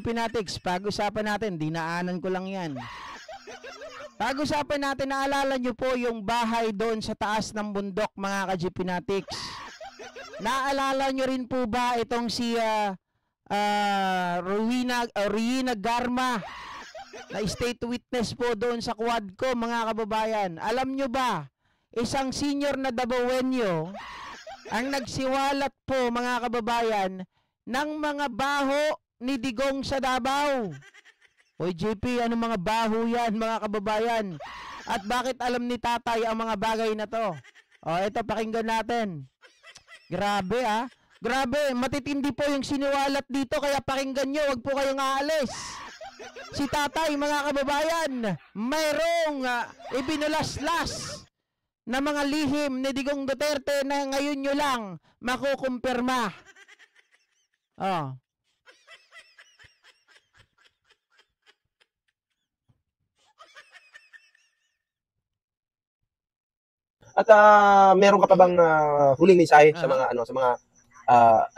ka-GP Natics, pag-usapan natin, dinaanan ko lang yan. Pag-usapan natin, naalala nyo po yung bahay doon sa taas ng bundok, mga ka-GP Natics. Naalala nyo rin po ba itong si Rowena Garma na state witness po doon sa quad ko, mga kababayan? Alam nyo ba, isang senior na Dabawenyo ang nagsiwalat po, mga kababayan, ng mga baho ni Digong sa Davao. Oy JP, ano mga baho yan, mga kababayan? At bakit alam ni tatay ang mga bagay na to? O, ito, pakinggan natin. Grabe grabe, matitindi po yung siniwalat dito, kaya pakinggan nyo, wag po kayong aalis. Si tatay, mga kababayan, mayroong ibinulaslas na mga lihim ni Digong Duterte na ngayon nyo lang makukumpirma. Oh. At meron ka pa bang huling mensahe sa mga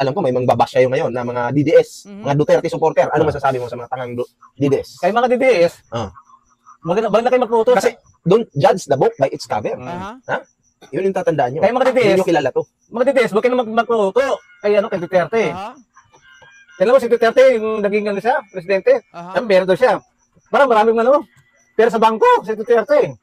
alam ko may mga babash kayo ngayon na mga DDS, mga Duterte supporter. Ano masasabi mo sa mga tangang DDS? Kay mga DDS, maganda kayo magputo. Kasi don't judge the book by its cover. Ha? Yun yung tatandaan nyo. Kay mga DDS, hindi nyo kilala to. Mga DDS, huwag kayo magputo kay Duterte. Tignan mo si Duterte, yung naging siya, presidente. Ang berdo siya. Maraming pero sa bangko, si Duterte.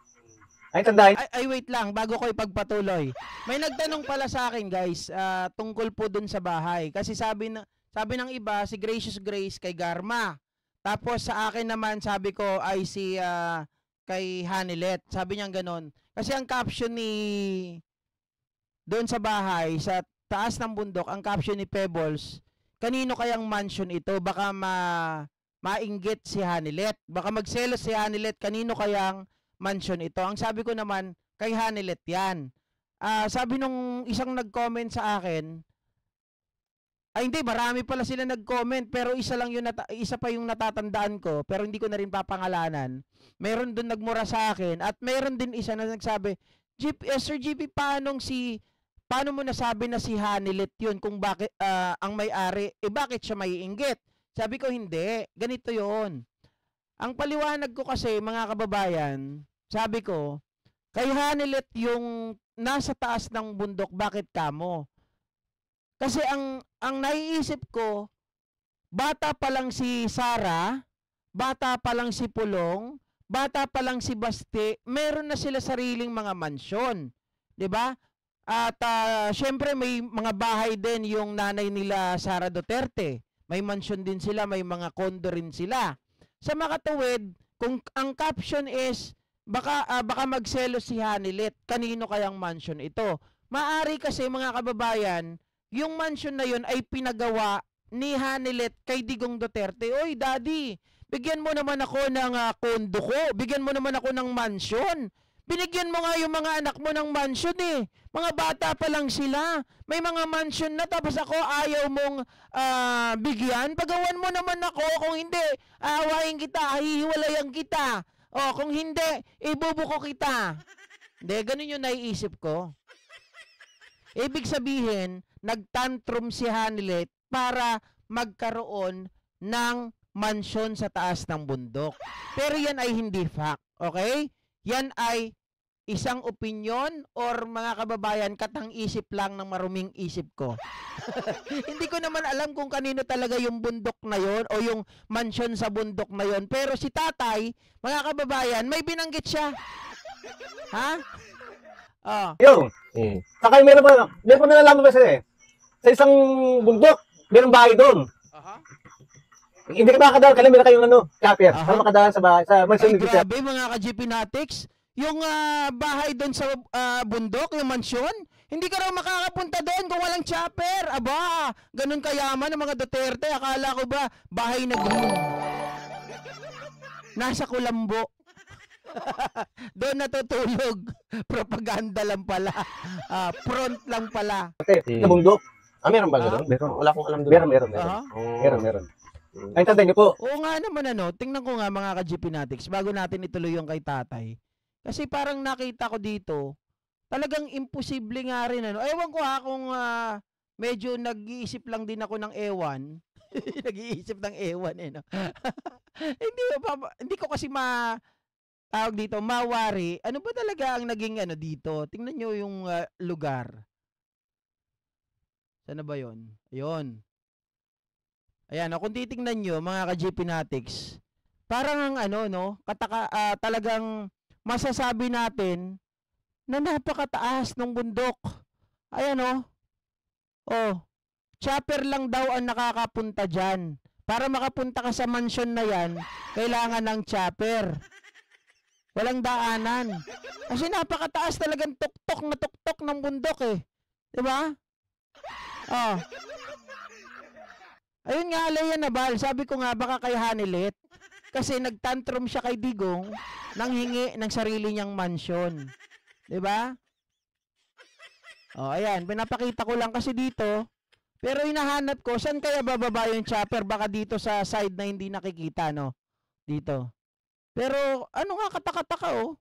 Ay, tandaan. Ay, wait lang, bago ko ipagpatuloy. May nagtanong pala sa akin, guys, tungkol po dun sa bahay. Kasi sabi ng iba, si Gracious Grace kay Garma. Tapos sa akin naman, sabi ko ay si kay Hanilet. Sabi niya ganon. Kasi ang caption ni doon sa bahay, sa taas ng bundok, ang caption ni Pebbles, kanino kayang mansion ito? Baka mainggit si Hanilet. Baka magselos si Hanilet, kanino kayang mansion ito? Ang sabi ko naman, kay Hanilet yan. Sabi nung isang nag-comment sa akin, ay hindi, marami pala sila nag-comment, pero isa pa yung natatandaan ko, pero hindi ko na rin papangalanan. Meron dun nagmura sa akin, at meron din isa na nagsabi, Sir GP, paano mo nasabi na si Hanilet yun kung bakit ang may-ari, bakit siya maiinggit? Sabi ko, hindi, ganito yun. Ang paliwanag ko kasi, mga kababayan, sabi ko, kay Hanilet yung nasa taas ng bundok, bakit kamo? Kasi ang naiisip ko, bata pa lang si Sara, bata pa lang si Pulong, bata pa lang si Basti, meron na sila sariling mga mansyon. 'Di ba? At syempre may mga bahay din yung nanay nila Sara Duterte. May mansyon din sila, may mga kondo rin sila. Sa makatuwid, kung ang caption is baka magselos si Hanilet, kanino kayang mansion ito? Maari kasi, mga kababayan, yung mansion na yun ay pinagawa ni Hanilet kay Digong Duterte. Oy, daddy, bigyan mo naman ako ng kondo ko, bigyan mo naman ako ng mansion. Binigyan mo nga yung mga anak mo ng mansion eh. Mga bata pa lang sila. May mga mansion na, tapos ako ayaw mong bigyan. Pagawan mo naman ako. Kung hindi, aawain kita, hihiwalayan kita. O, kung hindi, ibubuko kita. Hindi, ganun yung naiisip ko. Ibig sabihin, nagtantrum si Hanilet para magkaroon ng mansion sa taas ng bundok. Pero yan ay hindi fact, okay? Yan ay isang opinion or, mga kababayan, katang-isip lang ng maruming isip ko. Hindi ko naman alam kung kanino talaga yung bundok na yon o yung mansion sa bundok na yon. Pero si tatay, mga kababayan, may binanggit siya. Ha? Oh. Yung, saka meron pa nalalaman kasi sa isang bundok, meron bahay doon. Hindi ka makakadaan, kailan meron kayong chopper. Para makadaan sa bahay, sa mansion. Ay, grabe, mga ka-GP Natics. Yung bahay doon sa bundok, yung mansyon, hindi ka raw makakapunta doon kung walang chopper. Aba, ganun kayaman ng mga Duterte. Akala ko ba, bahay na green. Nasa Kulambo. Doon natutulog. Propaganda lang pala. Front lang pala. Sa bundok. Meron ba gano'n? Meron. Wala akong alam doon. Meron. Ay, tanda niyo po. Oo nga naman, tingnan ko nga, mga ka-GP Natics, bago natin ituloy yung kay tatay. Kasi parang nakita ko dito, talagang imposible nga rin. Ewan ko kung medyo nag-iisip lang din ako ng ewan. Nag-iisip ng ewan eh, no? Hindi ko kasi tawag dito, mawari. Ano ba talaga ang naging ano dito? Tingnan nyo yung lugar. Sana ba yun? Ayun. Ayan, kung titingnan nyo, mga ka-GP Natics, parang ang ano, no? Talagang masasabi natin na napakataas ng bundok. Ayan, oh, chopper lang daw ang nakakapunta dyan. Para makapunta ka sa mansion na yan, kailangan ng chopper. Walang daanan. Kasi napakataas talagang tuktok ng bundok eh. 'Di ba? Oh. Ayun nga, Leia Nabal, sabi ko nga baka kay Hanilet. Kasi nagtantrum siya kay Digong nang hingi ng sarili niyang mansion. 'Di ba? Oh, ayan, pinapakita ko lang kasi dito. Pero hinahanap ko, saan kaya bababa yung chopper? Baka dito sa side na hindi nakikita, no? Dito. Pero, ano nga, kataka-taka, oh.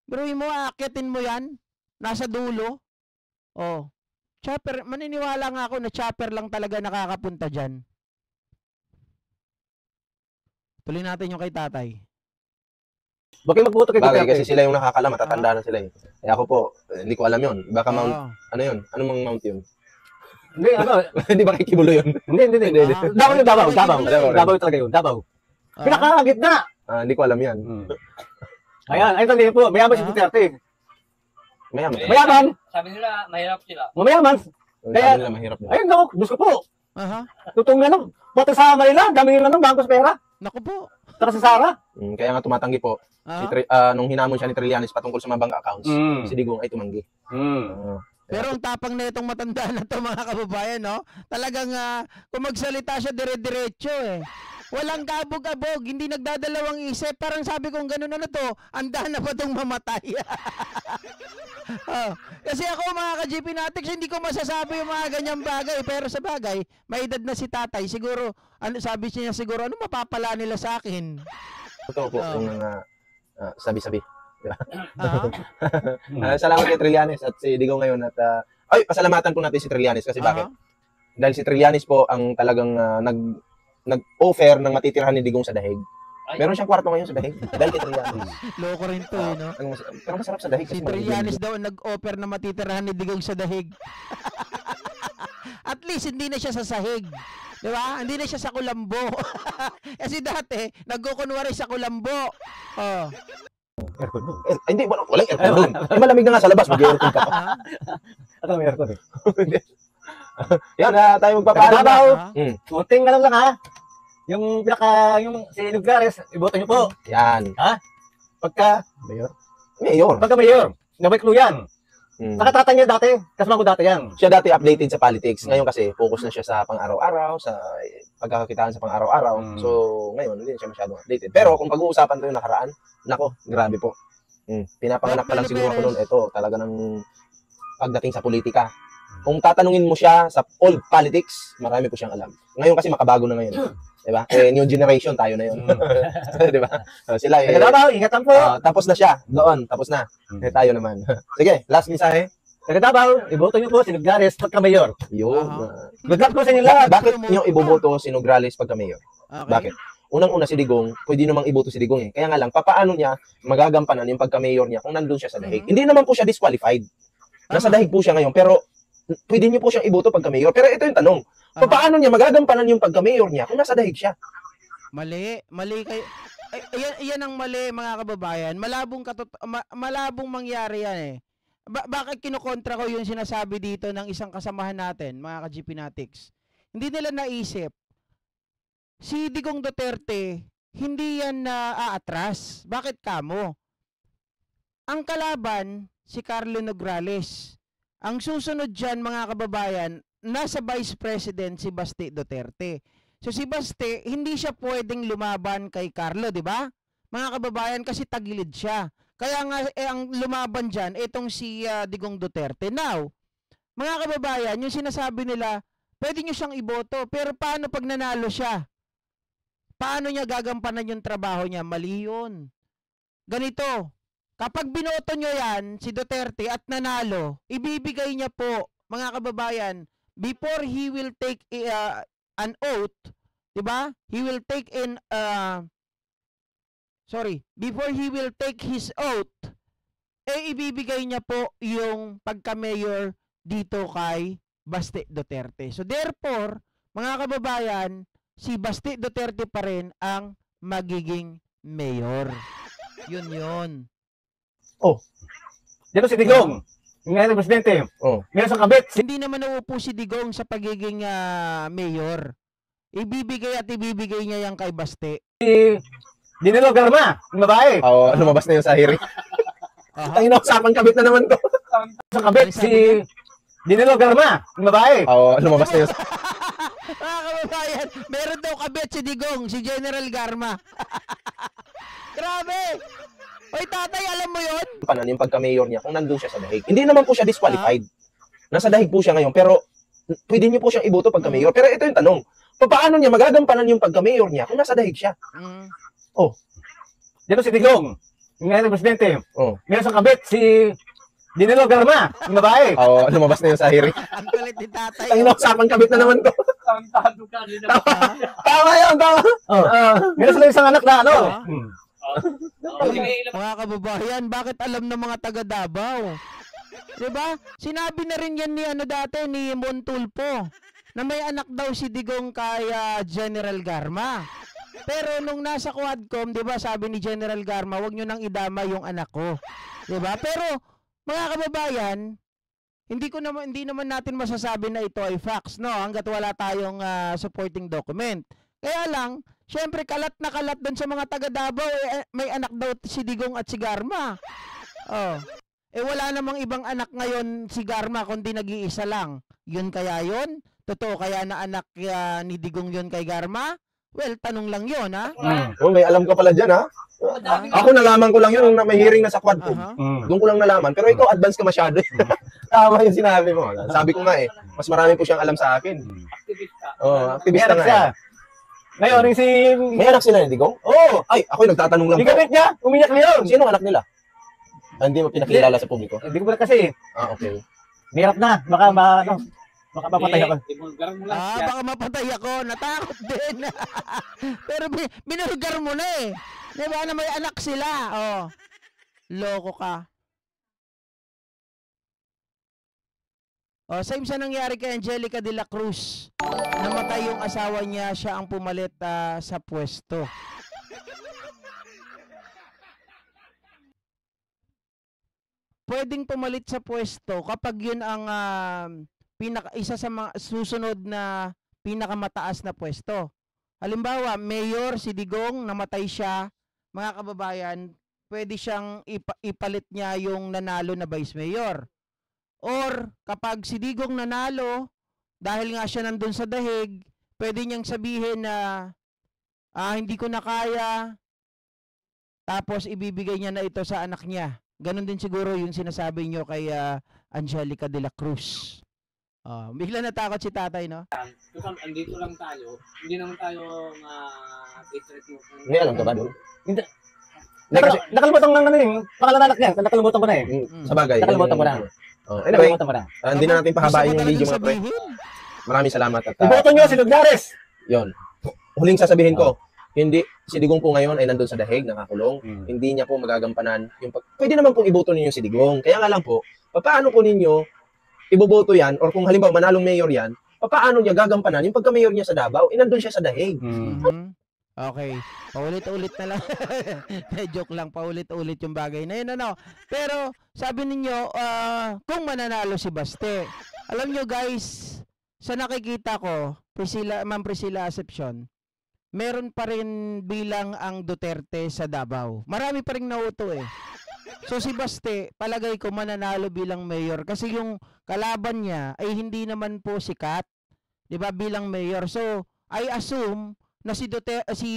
Pero mo, aakitin mo yan. Nasa dulo. Oh. Chopper, maniniwala nga ako na chopper lang talaga nakakapunta dyan. Tuloy natin yung kay tatay. Bakit magboto kay Bagay, Duterte? kasi sila yung nakakala, matatanda na sila eh. Kaya ako po, hindi ko alam yun. Baka mount, ano yun? Anong mga mount yun? Hindi, ano? Hindi ba kay Kibulo yun? Hindi. Davao yun, Davao. Davao talaga yun, Davao. Pinakagitna. Hindi ko alam yan. Ayan, ayun talaga po. Mayaman si Duterte. Mayaman. Mayaman. Sabi nila, mahirap sila. Mayaman. Kaya nila mahirap na. Ayun, no. Gusto ko po. Aha. Tutong na lang. Pati sa Manila, dami nila ng bangkos pera. Naku po. Saka sa Sara. Kaya nga tumatanggi po. Nung hinamon siya ni Trillanes patungkol sa mga bank accounts, si Digong ay tumanggi. Pero ang tapang na itong matanda na to, mga kababayan, no? Talagang kung magsalita siya dire-diretso eh. Walang kabog-abog, hindi nagdadalawang isip. Parang sabi kong gano'n, ano to, anda na ba itong mamatay? Kasi ako, mga ka-GP Natics, hindi ko masasabi yung mga ganyang bagay. Pero sa bagay, may edad na si tatay. Siguro, sabi niya siguro, ano mapapala nila sa akin? Totoo po, yung mga sabi-sabi. Diba? Salamat kay Trillanes at si Digong ngayon at pasalamatan po natin si Trillanes kasi bakit? Dahil si Trillanes po ang talagang nag-offer ng matitirahan ni Digong sa Dahig. Meron siyang kwarto ngayon sa Dahig dahil kay Trillanes. Loko rin to, no? Pero masarap sa Dahig kasi si Trillanes daw nag-offer na matitirahan ni Digong sa Dahig. At least hindi na siya sa sahig. Di ba? Hindi na siya sa kulambo. Kasi dati, nagkukunwari sa kulambo. Oh. Aircon mo. Hindi, walang aircon. Malamig na nga sa labas, mag-aircon ka pa. Ano may aircon eh? Yan, tayo magpapaalam na. Kunting lang ha. Yung si Noglares, iboto niyo po. Yan. Ha? Pagka Mayor. Nabay clue yan. Nakatatan niya dati, kasama ko dati yan. Siya dati updated sa politics. Ngayon kasi focus na siya sa pang-araw-araw, sa pagkakakitaan sa pang-araw-araw. So, ngayon hindi na siya masyadong updated. Pero kung pag-uusapan ko yung nakaraan, nako, grabe po. Pinapanganak pa lang siguro ako noon. Ito, talaga ng pagdating sa politika. Kung tatanungin mo siya sa old politics, marami po siyang alam. Ngayon kasi makabago na ngayon. Diba? New generation tayo na yun. Diba? Sila eh. Ingatan po. Tapos na siya. Doon, tapos na. Tayo naman. Sige, last mensahe. Taga Davao, iboto niyo po si Noglares pagka mayor. Yun. Good luck po sa inyo lahat. Bakit niyo iboboto si Nograles pagka mayor? Okay. Bakit? Unang-una si Digong, pwede namang iboto si Digong eh. Kaya nga lang, papaano niya magagampanan yung pagka-mayor niya kung nandun siya sa Dahig? Hindi naman po siya disqualified. Nasa Dahig po siya ngayon, pero pwede niyo po siyang iboto pagka-mayor. Pero ito yung tanong, paano niya magagampanan yung pagka-mayor niya kung nasa Dahig siya? Mali kayo. Ayan ang mali, mga kababayan. Malabong mangyari yan eh. Bakit kinukontra ko yung sinasabi dito ng isang kasamahan natin, mga ka-GP Natics? Hindi nila naisip, si Digong Duterte, hindi yan na aatras. Bakit kamo? Ang kalaban, si Carlo Nograles. Ang susunod dyan, mga kababayan, nasa Vice President si Basti Duterte. So si Basti, hindi siya pwedeng lumaban kay Carlo, di ba? Mga kababayan, kasi tagilid siya. Kaya nga, ang lumaban dyan, itong si Digong Duterte. Now, mga kababayan, yung sinasabi nila, pwede nyo siyang iboto, pero paano pag nanalo siya? Paano niya gagampanan yung trabaho niya? Mali yun. Ganito, kapag binoto nyo yan, si Duterte, at nanalo, ibibigay niya po, mga kababayan, before he will take an oath, 'di ba? He will take in before he will take his oath, ibibigay niya po yung pagka-mayor dito kay Baste Duterte. So therefore, mga kababayan, si Baste Duterte pa rin ang magiging mayor. Yun. Dito si Digong, yung ngayon presidente. Meron sa kabit. Hindi naman nauupo si Digong sa pagiging mayor. Ibibigay niya yan kay Baste. Dinilo Garma, yung babae. Oo, lumabas na yun sa hearing. Tangina, usapan kabit na naman to. Sa kabit, si Dinilo Garma, yung babae. Oo, lumabas na yun sa... Mga kababayan, meron daw kabit si Digong, si General Garma. Grabe! Oy, tatay, alam mo yun? Yung pagka-mayor niya, kung nandun siya sa dahig. Hindi naman po siya disqualified. Nasa dahig po siya ngayon, pero pwede niyo po siyang iboto pagka-mayor. Pero ito yung tanong, paano niya magagampanan yung pagka-mayor niya kung nasa dahig siya? Dito si Digong, yung ngayon presidente. Meron sa kabit, si Dinilo Garma, yung babae. Oo, lumabas na yun sa hearing. Ang kulit ni tatay. Tangina, usapan kabit na naman to. Tama yun, tama. Meron sila isang anak na ano. Mga kababayan, bakit alam ng mga taga Davao? 'Di ba? Sinabi na rin yan ni Montulpo na may anak daw si Digong kay General Garma. Pero nung nasa Quadcom, 'di ba, sabi ni General Garma, "Huwag niyo nang idama yung anak ko." 'Di ba? Pero mga kababayan, hindi naman natin masasabi na ito ay facts, no, hangga't wala tayong supporting document. Kaya lang, syempre kalat na kalat doon sa mga taga Davao, may anak daw si Digong at si Garma. Wala namang ibang anak ngayon si Garma kundi nag-iisa lang. Yun kaya yun? Totoo kaya na anak ni Digong yun kay Garma? Well, tanong lang yun, ha? May alam ka pala dyan, ha? Ako nalaman ko lang yun na may hearing na sa Quadcom. Doon ko lang nalaman. Pero ikaw, advance ka masyado. Tama yung sinabi mo. Sabi ko nga mas marami po siyang alam sa akin. Aktivista nga. Ngayon, May anak sila ni Digong? Ay, ako yung nagtatanong lang Di kabit niya, umiyak na yun. Sino ang anak nila? Hindi mo pinakilala sa publiko? Hindi ko ba kasi. Okay. Hirap na, baka mapatay ako. Baka mapatay ako. Natakot din. Pero binulgar mo na eh. Diba na may anak sila? Loko ka. Same sa nangyari kay Angelica de la Cruz. Namatay yung asawa niya, siya ang pumalit sa pwesto. Pwedeng pumalit sa pwesto kapag yun ang isa sa mga susunod na pinakamataas na pwesto. Halimbawa, mayor si Digong, namatay siya, mga kababayan, pwede siyang ipalit niya yung nanalo na vice mayor. Or kapag si Digong nanalo, dahil nga siya nandun sa dahig, pwede niyang sabihin na hindi ko na kaya, tapos ibibigay niya na ito sa anak niya. Ganon din siguro yung sinasabi niyo kay Angelica de la Cruz. Bigla natakot si tatay, no? Andito lang tayo, hindi naman tayo May alam ka ba doon? Hindi. Nakalimutan ko ng pangalan anak niya. Nakalimutan ko na eh. Sa bagay. Nakalimutan ko na. Anyway, Nakalimutan ko na. hindi na natin pahabain yung video, mga pre. sabihin? Maraming salamat. At Iboto nyo si Lugnares. yun. Huling sasabihin ko, hindi, si Digong po ngayon ay nandun sa dahig, nakakulong. Hindi niya po magagampanan yung pwede naman pong iboto ninyo si Digong. Kaya nga lang po, paano po ninyo iboboto yan, or kung halimbawa manalong mayor yan, paano niya gagampanan yung pagka-mayor niya sa Davao, nandun siya sa dahig. Okay. Paulit-ulit na lang. Joke lang, paulit-ulit yung bagay na yun, ano. Pero, sabi ninyo, kung mananalo si Baste, alam nyo guys, sa nakikita ko, Ma'am Priscilla Acepcion, meron pa rin bilang ang Duterte sa Davao. Marami pa rin nauto eh. So si Baste, palagay ko mananalo bilang mayor kasi yung kalaban niya ay hindi naman po sikat, 'di ba, bilang mayor. So I assume na si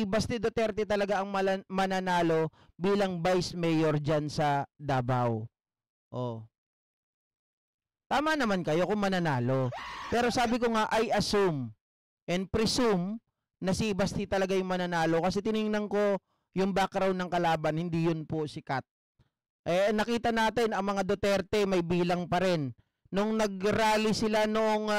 Baste Duterte talaga ang mananalo bilang vice mayor diyan sa Davao. Tama naman kayo kung mananalo. Pero sabi ko nga, I assume and presume na si Baste talaga yung mananalo kasi tiningnan ko yung background ng kalaban, hindi yun po sikat. Nakita natin ang mga Duterte may bilang pa rin. Nung nag-rally sila noong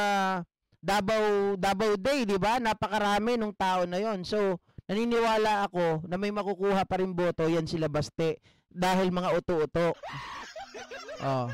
Davao Day, di ba? Napakarami nung tao na yon. So, naniniwala ako na may makukuha pa rin boto yan sila Baste dahil mga uto-uto. Oh.